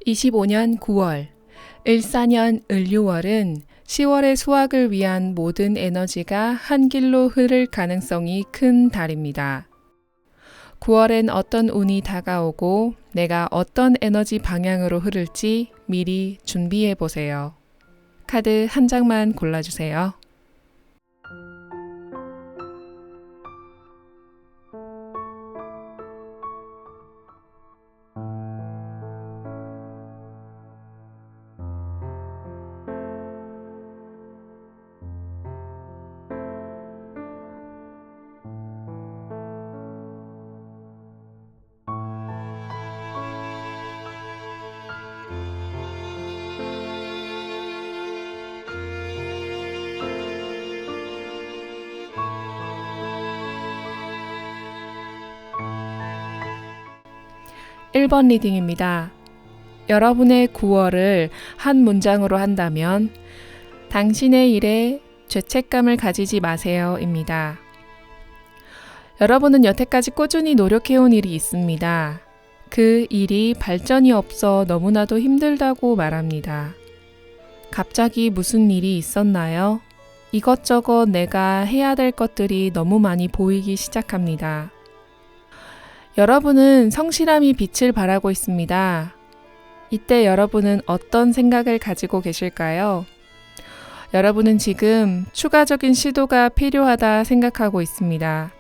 25년 9월, 14년 을유월은 10월의 수확을 위한 모든 에너지가 한 길로 흐를 가능성이 큰 달입니다. 9월엔 어떤 운이 다가오고 내가 어떤 에너지 방향으로 흐를지 미리 준비해 보세요. 카드 한 장만 골라주세요. (1번) 리딩입니다. 여러분의 9월을 한 문장으로 한다면 당신의 일에 죄책감을 가지지 마세요 입니다. 여러분은 여태까지 꾸준히 노력해온 일이 있습니다. 그 일이 발전이 없어 너무나도 힘들다고 말합니다. 갑자기 무슨 일이 있었나요? 이것저것 내가 해야 될 것들이 너무 많이 보이기 시작합니다. 여러분은 성실함이 빛을 발하고 있습니다. 이때 여러분은 어떤 생각을 가지고 계실까요? 여러분은 지금 추가적인 시도가 필요하다 생각하고 있습니다.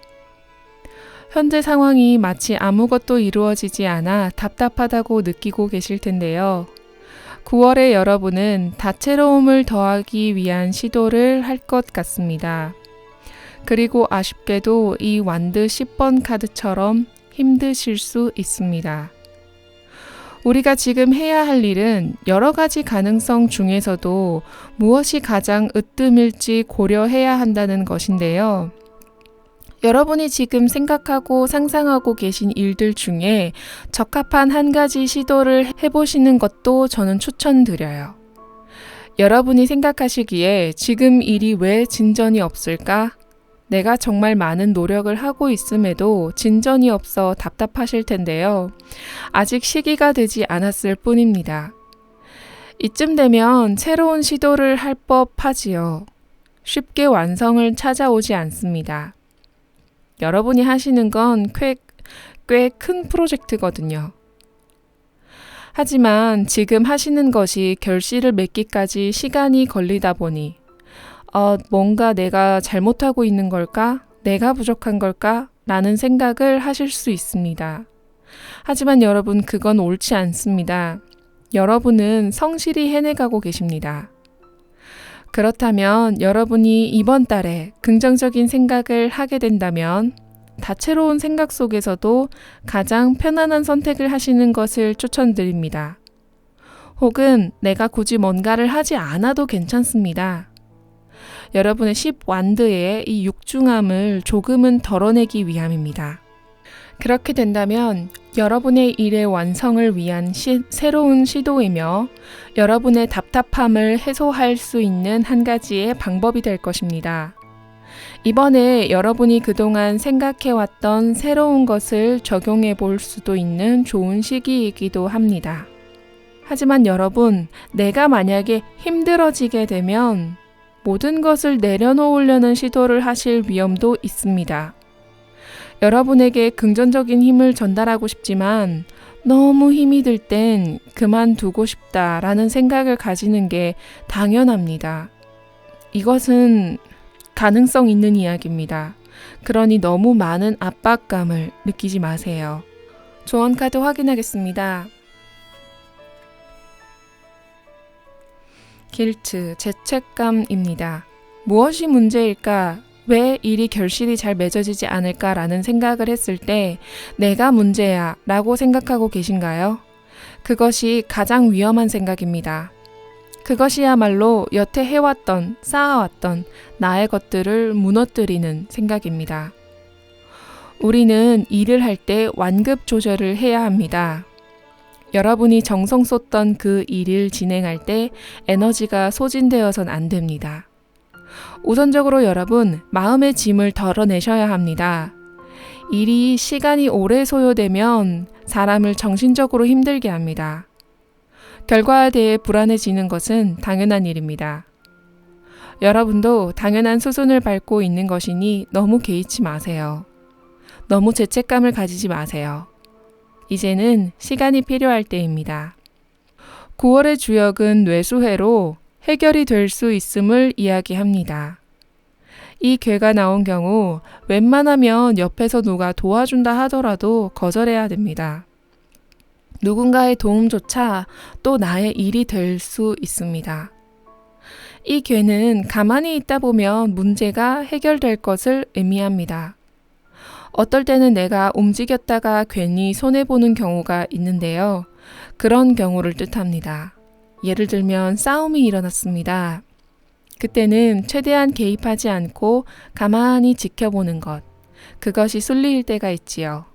현재 상황이 마치 아무것도 이루어지지 않아 답답하다고 느끼고 계실 텐데요. 9월에 여러분은 다채로움을 더하기 위한 시도를 할 것 같습니다. 그리고 아쉽게도 이 완드 10번 카드처럼 힘드실 수 있습니다. 우리가 지금 해야 할 일은 여러 가지 가능성 중에서도 무엇이 가장 으뜸일지 고려해야 한다는 것인데요. 여러분이 지금 생각하고 상상하고 계신 일들 중에 적합한 한 가지 시도를 해보시는 것도 저는 추천드려요. 여러분이 생각하시기에 지금 일이 왜 진전이 없을까? 내가 정말 많은 노력을 하고 있음에도 진전이 없어 답답하실 텐데요. 아직 시기가 되지 않았을 뿐입니다. 이쯤 되면 새로운 시도를 할 법하지요. 쉽게 완성을 찾아오지 않습니다. 여러분이 하시는 건 꽤 큰 프로젝트거든요. 하지만 지금 하시는 것이 결실을 맺기까지 시간이 걸리다 보니 뭔가 내가 잘못하고 있는 걸까? 내가 부족한 걸까? 라는 생각을 하실 수 있습니다. 하지만 여러분, 그건 옳지 않습니다. 여러분은 성실히 해내가고 계십니다. 그렇다면 여러분이 이번 달에 긍정적인 생각을 하게 된다면 다채로운 생각 속에서도 가장 편안한 선택을 하시는 것을 추천드립니다. 혹은 내가 굳이 뭔가를 하지 않아도 괜찮습니다. 여러분의 10완드의 이 육중함을 조금은 덜어내기 위함입니다. 그렇게 된다면 여러분의 일의 완성을 위한 새로운 시도이며 여러분의 답답함을 해소할 수 있는 한 가지의 방법이 될 것입니다. 이번에 여러분이 그동안 생각해왔던 새로운 것을 적용해 볼 수도 있는 좋은 시기이기도 합니다. 하지만 여러분, 내가 만약에 힘들어지게 되면 모든 것을 내려놓으려는 시도를 하실 위험도 있습니다. 여러분에게 긍정적인 힘을 전달하고 싶지만 너무 힘이 들 땐 그만두고 싶다라는 생각을 가지는 게 당연합니다. 이것은 가능성 있는 이야기입니다. 그러니 너무 많은 압박감을 느끼지 마세요. 조언 카드 확인하겠습니다. 길트, 죄책감입니다. 무엇이 문제일까? 왜 일이 결실이 잘 맺어지지 않을까라는 생각을 했을 때 내가 문제야 라고 생각하고 계신가요? 그것이 가장 위험한 생각입니다. 그것이야말로 여태 해왔던, 쌓아왔던 나의 것들을 무너뜨리는 생각입니다. 우리는 일을 할 때 완급 조절을 해야 합니다. 여러분이 정성 쏟던 그 일을 진행할 때 에너지가 소진되어선 안 됩니다. 우선적으로 여러분, 마음의 짐을 덜어내셔야 합니다. 일이 시간이 오래 소요되면 사람을 정신적으로 힘들게 합니다. 결과에 대해 불안해지는 것은 당연한 일입니다. 여러분도 당연한 수순을 밟고 있는 것이니 너무 개의치 마세요. 너무 죄책감을 가지지 마세요. 이제는 시간이 필요할 때입니다. 9월의 주역은 뇌수해로 해결이 될 수 있음을 이야기합니다. 이 괴가 나온 경우 웬만하면 옆에서 누가 도와준다 하더라도 거절해야 됩니다. 누군가의 도움조차 또 나의 일이 될 수 있습니다. 이 괴는 가만히 있다 보면 문제가 해결될 것을 의미합니다. 어떨 때는 내가 움직였다가 괜히 손해보는 경우가 있는데요. 그런 경우를 뜻합니다. 예를 들면 싸움이 일어났습니다. 그때는 최대한 개입하지 않고 가만히 지켜보는 것. 그것이 순리일 때가 있지요.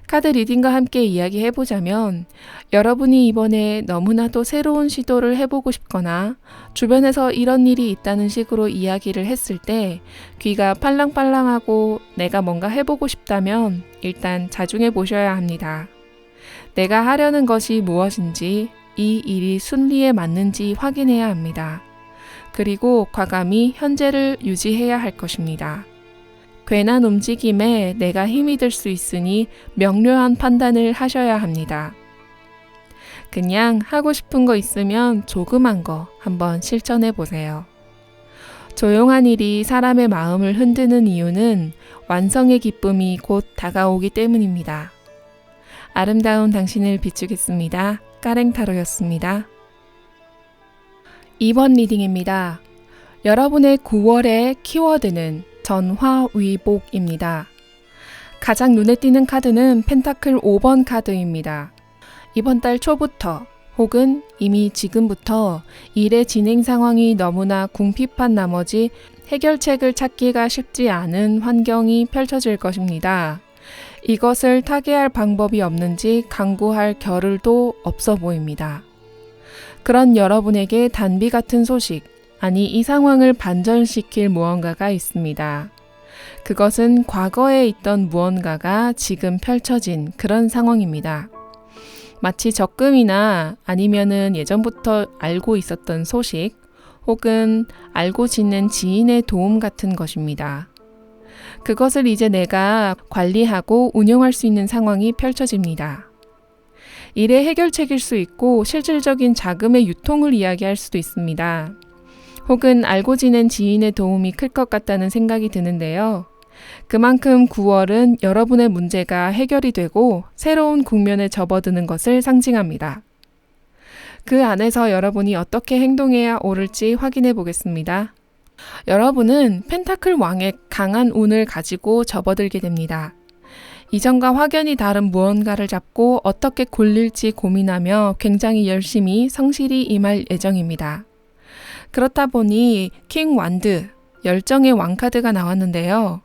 카드 리딩과 함께 이야기해보자면 여러분이 이번에 너무나도 새로운 시도를 해보고 싶거나 주변에서 이런 일이 있다는 식으로 이야기를 했을 때 귀가 팔랑팔랑하고 내가 뭔가 해보고 싶다면 일단 자중해 보셔야 합니다. 내가 하려는 것이 무엇인지 이 일이 순리에 맞는지 확인해야 합니다. 그리고 과감히 현재를 유지해야 할 것입니다. 괜한 움직임에 내가 힘이 들 수 있으니 명료한 판단을 하셔야 합니다. 그냥 하고 싶은 거 있으면 조그만 거 한번 실천해 보세요. 조용한 일이 사람의 마음을 흔드는 이유는 완성의 기쁨이 곧 다가오기 때문입니다. 아름다운 당신을 비추겠습니다. 까랭타로였습니다. 2번 리딩입니다. 여러분의 9월의 키워드는 전화위복입니다. 가장 눈에 띄는 카드는 펜타클 5번 카드입니다. 이번 달 초부터 혹은 이미 지금부터 일의 진행 상황이 너무나 궁핍한 나머지 해결책을 찾기가 쉽지 않은 환경이 펼쳐질 것입니다. 이것을 타개할 방법이 없는지 강구할 겨를도 없어 보입니다. 그런 여러분에게 단비 같은 소식, 아니 이 상황을 반전시킬 무언가가 있습니다. 그것은 과거에 있던 무언가가 지금 펼쳐진 그런 상황입니다. 마치 적금이나 아니면은 예전부터 알고 있었던 소식 혹은 알고 지낸 지인의 도움 같은 것입니다. 그것을 이제 내가 관리하고 운영할 수 있는 상황이 펼쳐집니다. 일의 해결책일 수 있고 실질적인 자금의 유통을 이야기할 수도 있습니다. 혹은 알고 지낸 지인의 도움이 클 것 같다는 생각이 드는데요. 그만큼 9월은 여러분의 문제가 해결이 되고 새로운 국면에 접어드는 것을 상징합니다. 그 안에서 여러분이 어떻게 행동해야 옳을지 확인해 보겠습니다. 여러분은 펜타클 왕의 강한 운을 가지고 접어들게 됩니다. 이전과 확연히 다른 무언가를 잡고 어떻게 굴릴지 고민하며 굉장히 열심히 성실히 임할 예정입니다. 그렇다 보니 킹 완드, 열정의 왕카드가 나왔는데요.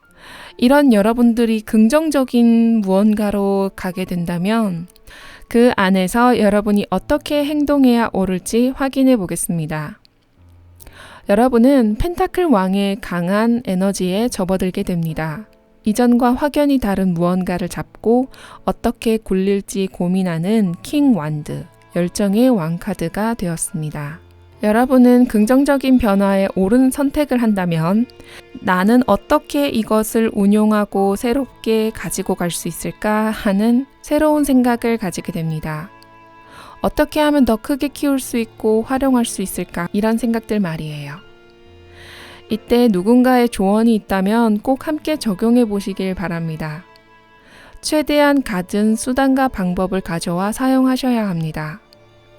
이런 여러분들이 긍정적인 무언가로 가게 된다면 그 안에서 여러분이 어떻게 행동해야 옳을지 확인해 보겠습니다. 여러분은 펜타클 왕의 강한 에너지에 접어들게 됩니다. 이전과 확연히 다른 무언가를 잡고 어떻게 굴릴지 고민하는 킹 완드, 열정의 왕카드가 되었습니다. 여러분은 긍정적인 변화에 옳은 선택을 한다면 나는 어떻게 이것을 운용하고 새롭게 가지고 갈 수 있을까 하는 새로운 생각을 가지게 됩니다. 어떻게 하면 더 크게 키울 수 있고 활용할 수 있을까? 이런 생각들 말이에요. 이때 누군가의 조언이 있다면 꼭 함께 적용해 보시길 바랍니다. 최대한 갖은 수단과 방법을 가져와 사용하셔야 합니다.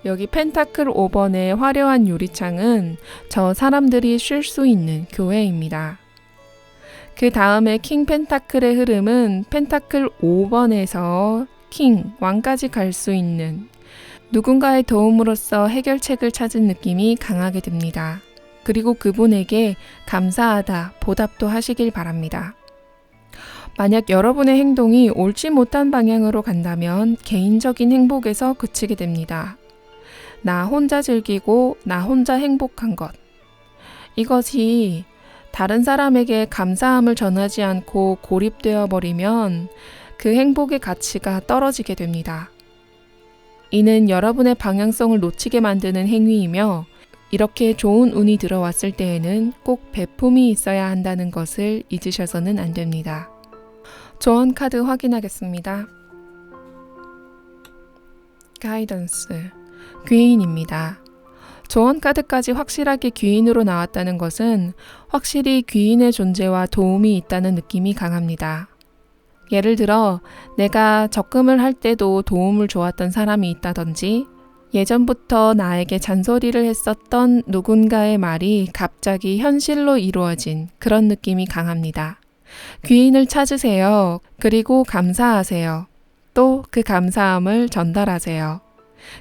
여기 펜타클 5번의 화려한 유리창은 저 사람들이 쉴 수 있는 교회입니다. 그 다음에 킹 펜타클의 흐름은 펜타클 5번에서 킹, 왕까지 갈 수 있는 누군가의 도움으로써 해결책을 찾은 느낌이 강하게 됩니다. 그리고 그분에게 감사하다, 보답도 하시길 바랍니다. 만약 여러분의 행동이 옳지 못한 방향으로 간다면 개인적인 행복에서 그치게 됩니다. 나 혼자 즐기고 나 혼자 행복한 것. 이것이 다른 사람에게 감사함을 전하지 않고 고립되어 버리면 그 행복의 가치가 떨어지게 됩니다. 이는 여러분의 방향성을 놓치게 만드는 행위이며 이렇게 좋은 운이 들어왔을 때에는 꼭 배품이 있어야 한다는 것을 잊으셔서는 안 됩니다. 조언 카드 확인하겠습니다. 가이던스, 귀인입니다. 조언 카드까지 확실하게 귀인으로 나왔다는 것은 확실히 귀인의 존재와 도움이 있다는 느낌이 강합니다. 예를 들어 내가 적금을 할 때도 도움을 주었던 사람이 있다든지 예전부터 나에게 잔소리를 했었던 누군가의 말이 갑자기 현실로 이루어진 그런 느낌이 강합니다. 귀인을 찾으세요. 그리고 감사하세요. 또 그 감사함을 전달하세요.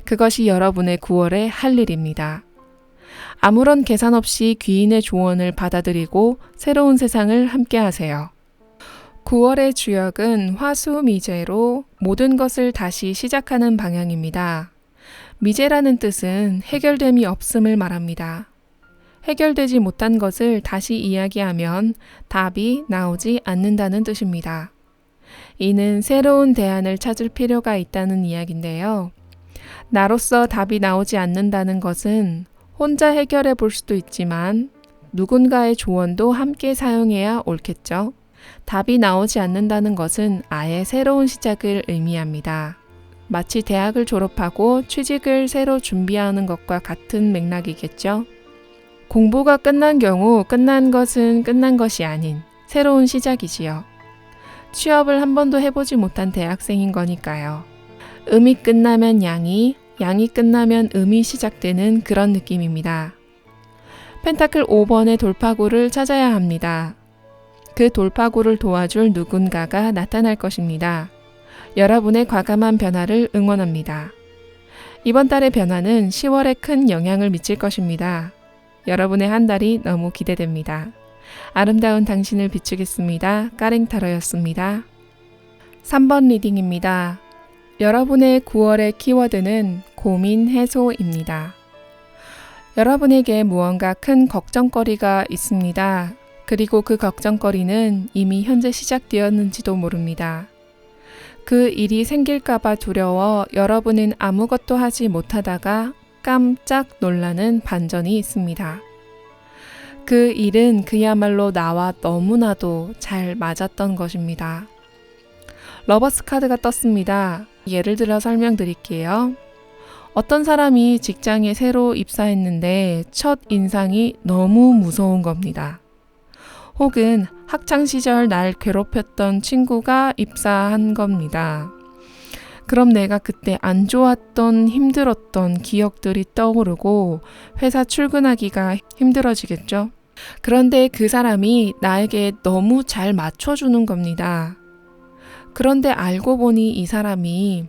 그것이 여러분의 9월의 할 일입니다. 아무런 계산 없이 귀인의 조언을 받아들이고 새로운 세상을 함께 하세요. 9월의 주역은 화수미제로 모든 것을 다시 시작하는 방향입니다. 미제라는 뜻은 해결됨이 없음을 말합니다. 해결되지 못한 것을 다시 이야기하면 답이 나오지 않는다는 뜻입니다. 이는 새로운 대안을 찾을 필요가 있다는 이야기인데요. 나로서 답이 나오지 않는다는 것은 혼자 해결해 볼 수도 있지만 누군가의 조언도 함께 사용해야 옳겠죠. 답이 나오지 않는다는 것은 아예 새로운 시작을 의미합니다. 마치 대학을 졸업하고 취직을 새로 준비하는 것과 같은 맥락이겠죠. 공부가 끝난 경우 끝난 것은 끝난 것이 아닌 새로운 시작이지요. 취업을 한 번도 해보지 못한 대학생인 거니까요. 음이 끝나면 양이, 양이 끝나면 음이 시작되는 그런 느낌입니다. 펜타클 5번의 돌파구를 찾아야 합니다. 그 돌파구를 도와줄 누군가가 나타날 것입니다. 여러분의 과감한 변화를 응원합니다. 이번 달의 변화는 10월에 큰 영향을 미칠 것입니다. 여러분의 한 달이 너무 기대됩니다. 아름다운 당신을 비추겠습니다. 까랭타로였습니다. 3번 리딩입니다. 여러분의 9월의 키워드는 고민 해소입니다. 여러분에게 무언가 큰 걱정거리가 있습니다. 그리고 그 걱정거리는 이미 현재 시작되었는지도 모릅니다. 그 일이 생길까봐 두려워 여러분은 아무것도 하지 못하다가 깜짝 놀라는 반전이 있습니다. 그 일은 그야말로 나와 너무나도 잘 맞았던 것입니다. 러버스 카드가 떴습니다. 예를 들어 설명드릴게요. 어떤 사람이 직장에 새로 입사했는데 첫 인상이 너무 무서운 겁니다. 혹은 학창시절 날 괴롭혔던 친구가 입사한 겁니다. 그럼 내가 그때 안 좋았던 힘들었던 기억들이 떠오르고 회사 출근하기가 힘들어지겠죠? 그런데 그 사람이 나에게 너무 잘 맞춰주는 겁니다. 그런데 알고 보니 이 사람이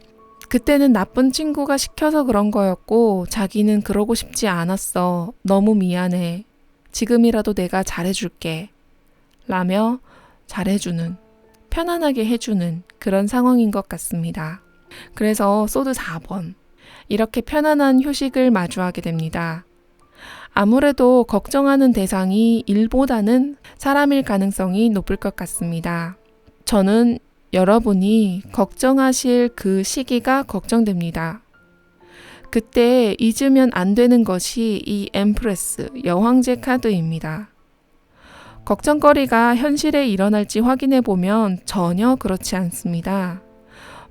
그때는 나쁜 친구가 시켜서 그런 거였고 자기는 그러고 싶지 않았어. 너무 미안해. 지금이라도 내가 잘해줄게. 라며 잘해주는, 편안하게 해주는 그런 상황인 것 같습니다. 그래서 소드 4번. 이렇게 편안한 휴식을 마주하게 됩니다. 아무래도 걱정하는 대상이 일보다는 사람일 가능성이 높을 것 같습니다. 저는 여러분이 걱정하실 그 시기가 걱정됩니다. 그때 잊으면 안 되는 것이 이 엠프레스, 여황제 카드입니다. 걱정거리가 현실에 일어날지 확인해 보면 전혀 그렇지 않습니다.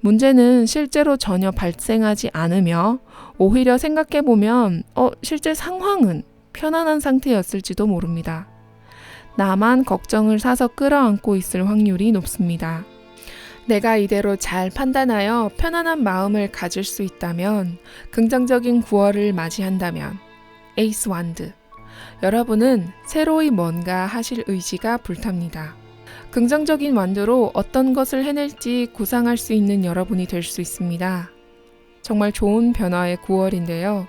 문제는 실제로 전혀 발생하지 않으며 오히려 생각해 보면 실제 상황은 편안한 상태였을지도 모릅니다. 나만 걱정을 사서 끌어안고 있을 확률이 높습니다. 내가 이대로 잘 판단하여 편안한 마음을 가질 수 있다면, 긍정적인 9월을 맞이한다면, 에이스 완드, 여러분은 새로이 뭔가 하실 의지가 불탑니다. 긍정적인 완두로 어떤 것을 해낼지 구상할 수 있는 여러분이 될 수 있습니다. 정말 좋은 변화의 9월인데요.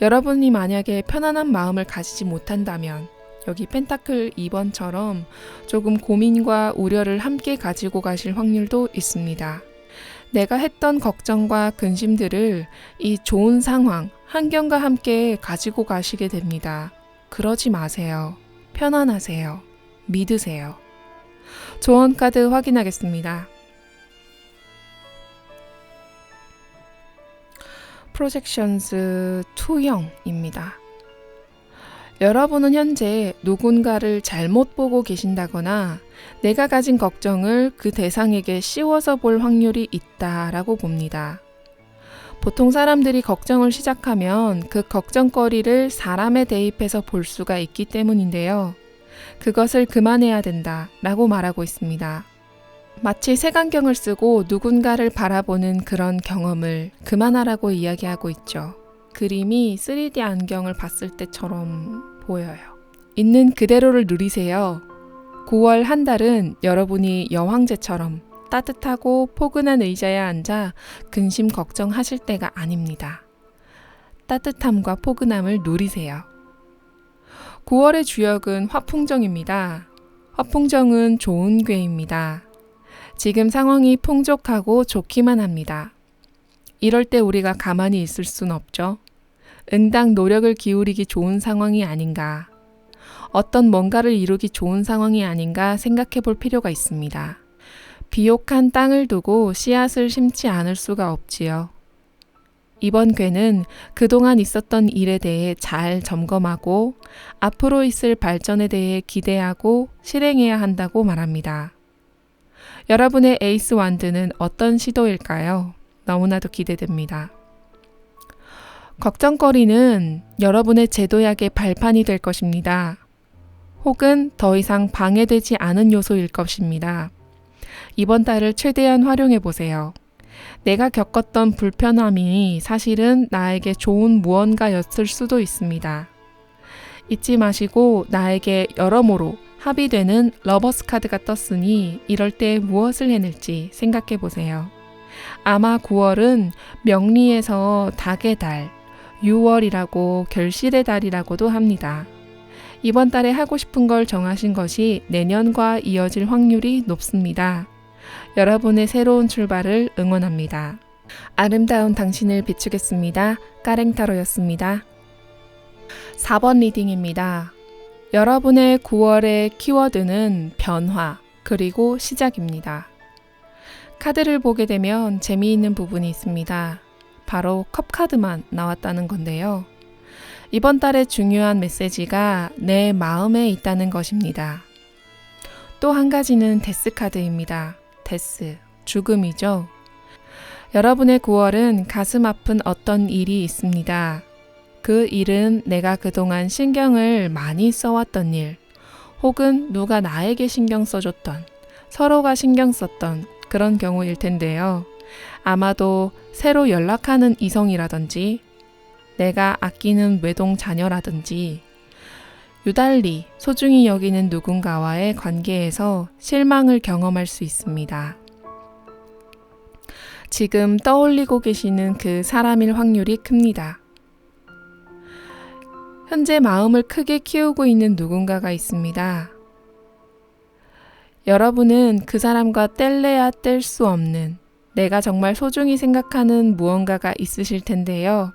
여러분이 만약에 편안한 마음을 가지지 못한다면 여기 펜타클 2번처럼 조금 고민과 우려를 함께 가지고 가실 확률도 있습니다. 내가 했던 걱정과 근심들을 이 좋은 상황, 환경과 함께 가지고 가시게 됩니다. 그러지 마세요. 편안하세요. 믿으세요. 조언 카드 확인하겠습니다. 프로젝션즈 2형입니다. 여러분은 현재 누군가를 잘못 보고 계신다거나 내가 가진 걱정을 그 대상에게 씌워서 볼 확률이 있다라고 봅니다. 보통 사람들이 걱정을 시작하면 그 걱정거리를 사람에 대입해서 볼 수가 있기 때문인데요. 그것을 그만해야 된다라고 말하고 있습니다. 마치 색안경을 쓰고 누군가를 바라보는 그런 경험을 그만하라고 이야기하고 있죠. 그림이 3D 안경을 봤을 때처럼 보여요. 있는 그대로를 누리세요. 9월 한 달은 여러분이 여황제처럼 따뜻하고 포근한 의자에 앉아 근심 걱정하실 때가 아닙니다. 따뜻함과 포근함을 누리세요. 9월의 주역은 화풍정입니다. 화풍정은 좋은 궤입니다. 지금 상황이 풍족하고 좋기만 합니다. 이럴 때 우리가 가만히 있을 순 없죠. 응당 노력을 기울이기 좋은 상황이 아닌가, 어떤 뭔가를 이루기 좋은 상황이 아닌가 생각해 볼 필요가 있습니다. 비옥한 땅을 두고 씨앗을 심지 않을 수가 없지요. 이번 궤는 그동안 있었던 일에 대해 잘 점검하고 앞으로 있을 발전에 대해 기대하고 실행해야 한다고 말합니다. 여러분의 에이스 완드는 어떤 시도일까요? 너무나도 기대됩니다. 걱정거리는 여러분의 제도약의 발판이 될 것입니다. 혹은 더 이상 방해되지 않은 요소일 것입니다. 이번 달을 최대한 활용해 보세요. 내가 겪었던 불편함이 사실은 나에게 좋은 무언가였을 수도 있습니다. 잊지 마시고 나에게 여러모로 합의되는 러버스 카드가 떴으니 이럴 때 무엇을 해낼지 생각해 보세요. 아마 9월은 명리에서 닭의 달, 6월이라고 결실의 달이라고도 합니다. 이번 달에 하고 싶은 걸 정하신 것이 내년과 이어질 확률이 높습니다. 여러분의 새로운 출발을 응원합니다. 아름다운 당신을 비추겠습니다. 까랭타로였습니다. 4번 리딩입니다. 여러분의 9월의 키워드는 변화, 그리고 시작입니다. 카드를 보게 되면 재미있는 부분이 있습니다. 바로 컵 카드만 나왔다는 건데요. 이번 달의 중요한 메시지가 내 마음에 있다는 것입니다. 또 한 가지는 데스 카드입니다. 데스, 죽음이죠. 여러분의 9월은 가슴 아픈 어떤 일이 있습니다. 그 일은 내가 그동안 신경을 많이 써왔던 일, 혹은 누가 나에게 신경 써줬던, 서로가 신경 썼던 그런 경우일 텐데요. 아마도 새로 연락하는 이성이라든지, 내가 아끼는 외동 자녀라든지, 유달리 소중히 여기는 누군가와의 관계에서 실망을 경험할 수 있습니다. 지금 떠올리고 계시는 그 사람일 확률이 큽니다. 현재 마음을 크게 키우고 있는 누군가가 있습니다. 여러분은 그 사람과 뗄래야 뗄 수 없는, 내가 정말 소중히 생각하는 무언가가 있으실 텐데요.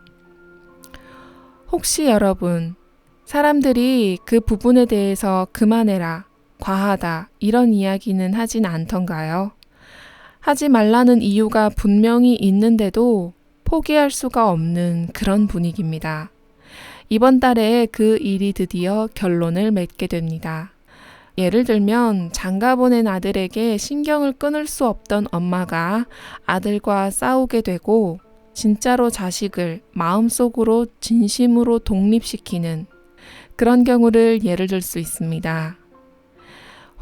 혹시 여러분, 사람들이 그 부분에 대해서 그만해라, 과하다, 이런 이야기는 하진 않던가요? 하지 말라는 이유가 분명히 있는데도 포기할 수가 없는 그런 분위기입니다. 이번 달에 그 일이 드디어 결론을 맺게 됩니다. 예를 들면 장가 보낸 아들에게 신경을 끊을 수 없던 엄마가 아들과 싸우게 되고 진짜로 자식을 마음속으로 진심으로 독립시키는 그런 경우를 예를 들 수 있습니다.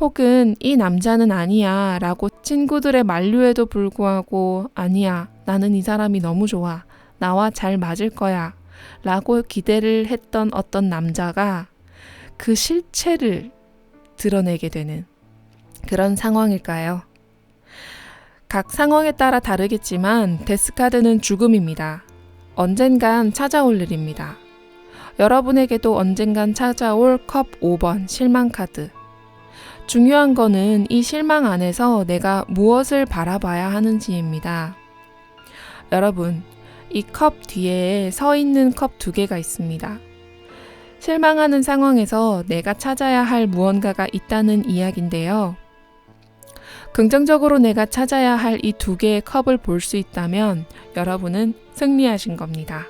혹은 이 남자는 아니야 라고 친구들의 만류에도 불구하고 아니야, 나는 이 사람이 너무 좋아, 나와 잘 맞을 거야 라고 기대를 했던 어떤 남자가 그 실체를 드러내게 되는 그런 상황일까요? 각 상황에 따라 다르겠지만 데스카드는 죽음입니다. 언젠간 찾아올 일입니다. 여러분에게도 언젠간 찾아올 컵 5번 실망 카드. 중요한 거는 이 실망 안에서 내가 무엇을 바라봐야 하는지입니다. 여러분, 이 컵 뒤에 서 있는 컵 2개가 있습니다. 실망하는 상황에서 내가 찾아야 할 무언가가 있다는 이야기인데요. 긍정적으로 내가 찾아야 할 이 두 개의 컵을 볼 수 있다면 여러분은 승리하신 겁니다.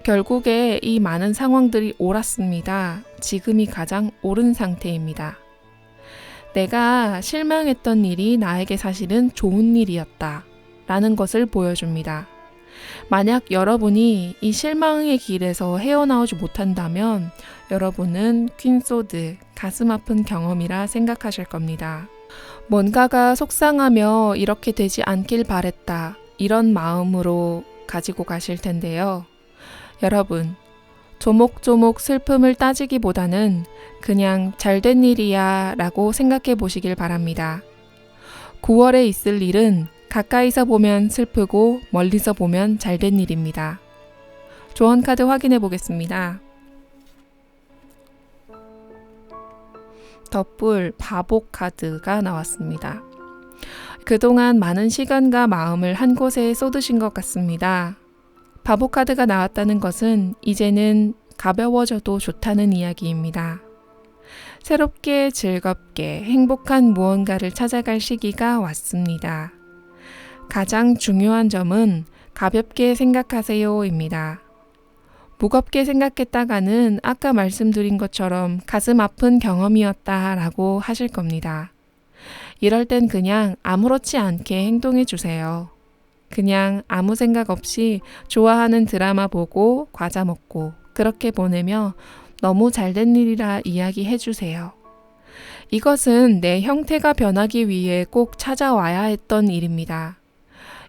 결국에 이 많은 상황들이 옳았습니다. 지금이 가장 옳은 상태입니다. 내가 실망했던 일이 나에게 사실은 좋은 일이었다 라는 것을 보여줍니다. 만약 여러분이 이 실망의 길에서 헤어나오지 못한다면 여러분은 퀸소드, 가슴 아픈 경험이라 생각하실 겁니다. 뭔가가 속상하며 이렇게 되지 않길 바랬다 이런 마음으로 가지고 가실 텐데요. 여러분, 조목조목 슬픔을 따지기보다는 그냥 잘된 일이야 라고 생각해 보시길 바랍니다. 9월에 있을 일은 가까이서 보면 슬프고 멀리서 보면 잘된 일입니다. 조언 카드 확인해 보겠습니다. 덧불 바복 카드가 나왔습니다. 그동안 많은 시간과 마음을 한 곳에 쏟으신 것 같습니다. 바복 카드가 나왔다는 것은 이제는 가벼워져도 좋다는 이야기입니다. 새롭게 즐겁게 행복한 무언가를 찾아갈 시기가 왔습니다. 가장 중요한 점은 가볍게 생각하세요입니다. 무겁게 생각했다가는 아까 말씀드린 것처럼 가슴 아픈 경험이었다라고 하실 겁니다. 이럴 땐 그냥 아무렇지 않게 행동해 주세요. 그냥 아무 생각 없이 좋아하는 드라마 보고 과자 먹고 그렇게 보내며 너무 잘된 일이라 이야기해 주세요. 이것은 내 형태가 변하기 위해 꼭 찾아와야 했던 일입니다.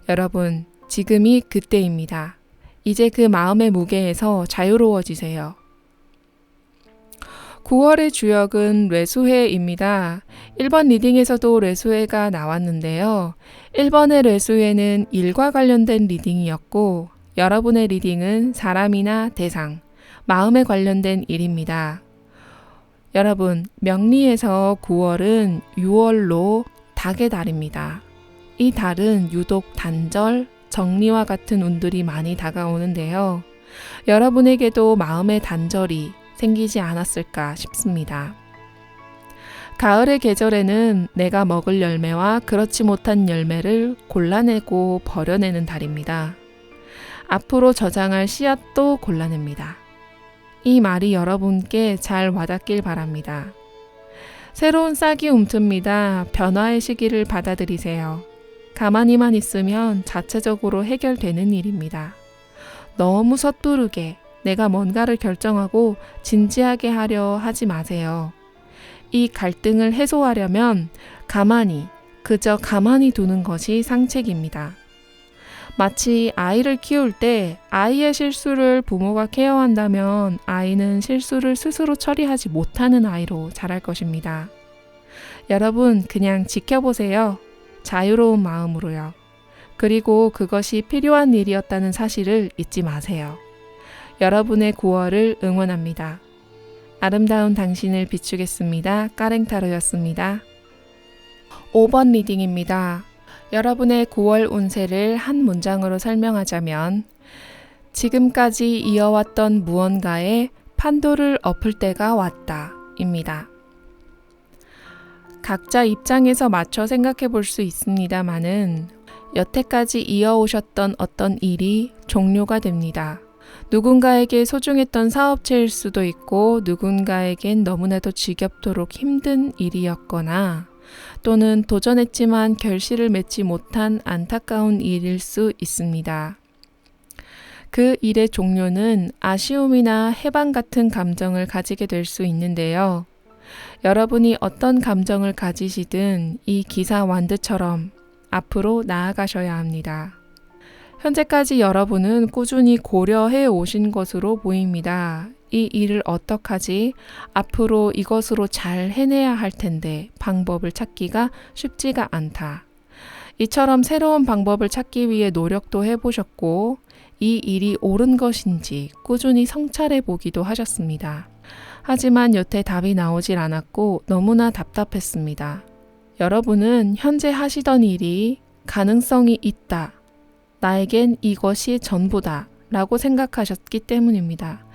여러분, 지금이 그때입니다. 이제 그 마음의 무게에서 자유로워지세요. 9월의 주역은 레수해입니다. 1번 리딩에서도 레수해가 나왔는데요. 1번의 레수해는 일과 관련된 리딩이었고 여러분의 리딩은 사람이나 대상, 마음에 관련된 일입니다. 여러분, 명리에서 9월은 6월로 닭의 달입니다. 이 달은 유독 단절, 정리와 같은 운들이 많이 다가오는데요. 여러분에게도 마음의 단절이 생기지 않았을까 싶습니다. 가을의 계절에는 내가 먹을 열매와 그렇지 못한 열매를 골라내고 버려내는 달입니다. 앞으로 저장할 씨앗도 골라냅니다. 이 말이 여러분께 잘 와닿길 바랍니다. 새로운 싹이 움틉니다. 변화의 시기를 받아들이세요. 가만히만 있으면 자체적으로 해결되는 일입니다. 너무 섣부르게 내가 뭔가를 결정하고 진지하게 하려 하지 마세요. 이 갈등을 해소하려면 그저 가만히 두는 것이 상책입니다. 마치 아이를 키울 때 아이의 실수를 부모가 케어한다면 아이는 실수를 스스로 처리하지 못하는 아이로 자랄 것입니다. 여러분, 그냥 지켜보세요. 자유로운 마음으로요. 그리고 그것이 필요한 일이었다는 사실을 잊지 마세요. 여러분의 9월을 응원합니다. 아름다운 당신을 비추겠습니다. 까랭타로였습니다. 5번 리딩입니다. 여러분의 9월 운세를 한 문장으로 설명하자면 지금까지 이어왔던 무언가에 판도를 엎을 때가 왔다 입니다. 각자 입장에서 맞춰 생각해 볼 수 있습니다마는 여태까지 이어오셨던 어떤 일이 종료가 됩니다. 누군가에게 소중했던 사업체일 수도 있고 누군가에겐 너무나도 지겹도록 힘든 일이었거나 또는 도전했지만 결실을 맺지 못한 안타까운 일일 수 있습니다. 그 일의 종료는 아쉬움이나 해방 같은 감정을 가지게 될 수 있는데요. 여러분이 어떤 감정을 가지시든 이 기사 완드처럼 앞으로 나아가셔야 합니다. 현재까지 여러분은 꾸준히 고려해 오신 것으로 보입니다. 이 일을 어떡하지? 앞으로 이것으로 잘 해내야 할 텐데 방법을 찾기가 쉽지가 않다. 이처럼 새로운 방법을 찾기 위해 노력도 해보셨고 이 일이 옳은 것인지 꾸준히 성찰해 보기도 하셨습니다. 하지만 여태 답이 나오질 않았고 너무나 답답했습니다. 여러분은 현재 하시던 일이 가능성이 있다. 나에겐 이것이 전부다 라고 생각하셨기 때문입니다.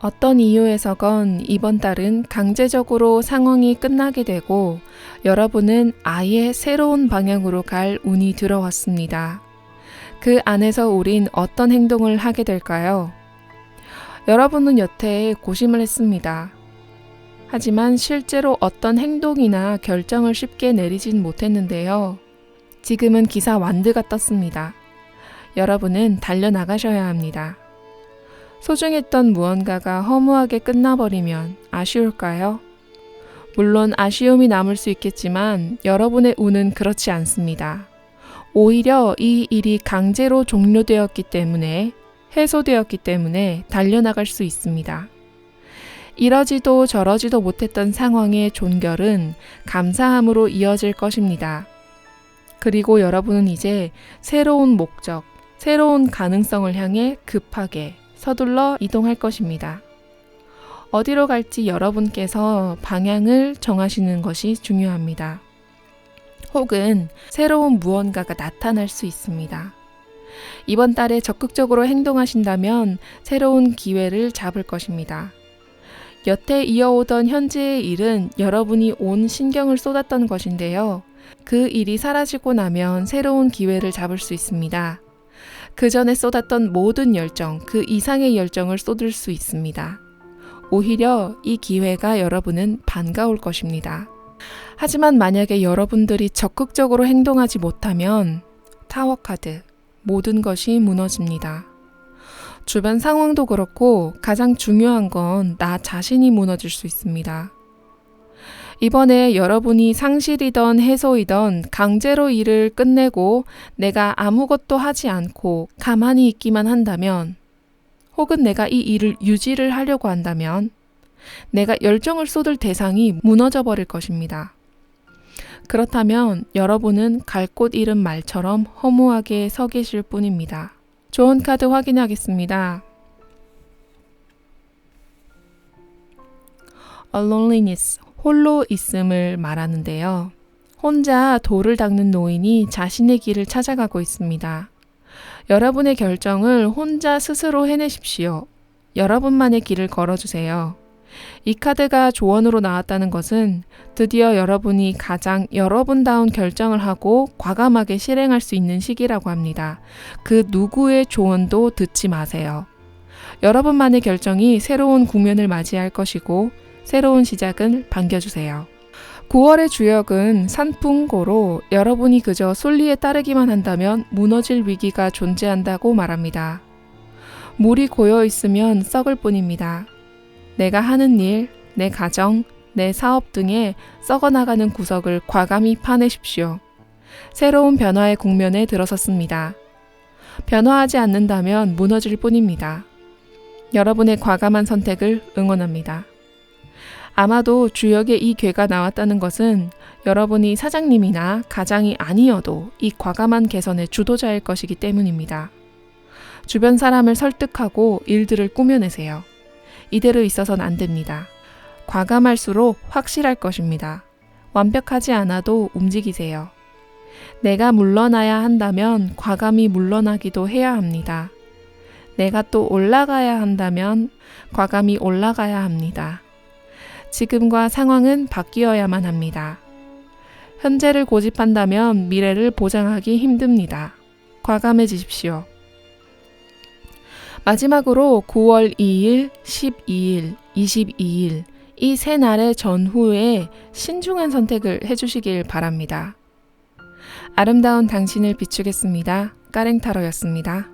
어떤 이유에서건 이번 달은 강제적으로 상황이 끝나게 되고 여러분은 아예 새로운 방향으로 갈 운이 들어왔습니다. 그 안에서 우린 어떤 행동을 하게 될까요? 여러분은 여태에 고심을 했습니다. 하지만 실제로 어떤 행동이나 결정을 쉽게 내리진 못했는데요. 지금은 기사 완드가 떴습니다. 여러분은 달려나가셔야 합니다. 소중했던 무언가가 허무하게 끝나버리면 아쉬울까요? 물론 아쉬움이 남을 수 있겠지만 여러분의 운은 그렇지 않습니다. 오히려 이 일이 강제로 종료되었기 때문에, 해소되었기 때문에 달려나갈 수 있습니다. 이러지도 저러지도 못했던 상황의 종결은 감사함으로 이어질 것입니다. 그리고 여러분은 이제 새로운 목적, 새로운 가능성을 향해 급하게 서둘러 이동할 것입니다. 어디로 갈지 여러분께서 방향을 정하시는 것이 중요합니다. 혹은 새로운 무언가가 나타날 수 있습니다. 이번 달에 적극적으로 행동하신다면 새로운 기회를 잡을 것입니다. 여태 이어오던 현재의 일은 여러분이 온 신경을 쏟았던 것인데요. 그 일이 사라지고 나면 새로운 기회를 잡을 수 있습니다. 그 전에 쏟았던 모든 열정, 그 이상의 열정을 쏟을 수 있습니다. 오히려 이 기회가 여러분은 반가울 것입니다. 하지만 만약에 여러분들이 적극적으로 행동하지 못하면 타워 카드, 모든 것이 무너집니다. 주변 상황도 그렇고 가장 중요한 건 나 자신이 무너질 수 있습니다. 이번에 여러분이 상실이던 해소이던 강제로 일을 끝내고 내가 아무것도 하지 않고 가만히 있기만 한다면, 혹은 내가 이 일을 유지를 하려고 한다면 내가 열정을 쏟을 대상이 무너져 버릴 것입니다. 그렇다면 여러분은 갈 곳 잃은 말처럼 허무하게 서 계실 뿐입니다. 좋은 카드 확인하겠습니다. A loneliness, 홀로 있음을 말하는데요. 혼자 돌을 닦는 노인이 자신의 길을 찾아가고 있습니다. 여러분의 결정을 혼자 스스로 해내십시오. 여러분만의 길을 걸어주세요. 이 카드가 조언으로 나왔다는 것은 드디어 여러분이 가장 여러분다운 결정을 하고 과감하게 실행할 수 있는 시기라고 합니다. 그 누구의 조언도 듣지 마세요. 여러분만의 결정이 새로운 국면을 맞이할 것이고 새로운 시작을 반겨주세요. 9월의 주역은 산풍고로 여러분이 그저 순리에 따르기만 한다면 무너질 위기가 존재한다고 말합니다. 물이 고여 있으면 썩을 뿐입니다. 내가 하는 일, 내 가정, 내 사업 등에 썩어나가는 구석을 과감히 파내십시오. 새로운 변화의 국면에 들어섰습니다. 변화하지 않는다면 무너질 뿐입니다. 여러분의 과감한 선택을 응원합니다. 아마도 주역에 이 괴가 나왔다는 것은 여러분이 사장님이나 가장이 아니어도 이 과감한 개선의 주도자일 것이기 때문입니다. 주변 사람을 설득하고 일들을 꾸며내세요. 이대로 있어서는 안 됩니다. 과감할수록 확실할 것입니다. 완벽하지 않아도 움직이세요. 내가 물러나야 한다면 과감히 물러나기도 해야 합니다. 내가 또 올라가야 한다면 과감히 올라가야 합니다. 지금과 상황은 바뀌어야만 합니다. 현재를 고집한다면 미래를 보장하기 힘듭니다. 과감해지십시오. 마지막으로 9월 2일, 12일, 22일 이 세 날의 전후에 신중한 선택을 해주시길 바랍니다. 아름다운 당신을 비추겠습니다. 까랭타로였습니다.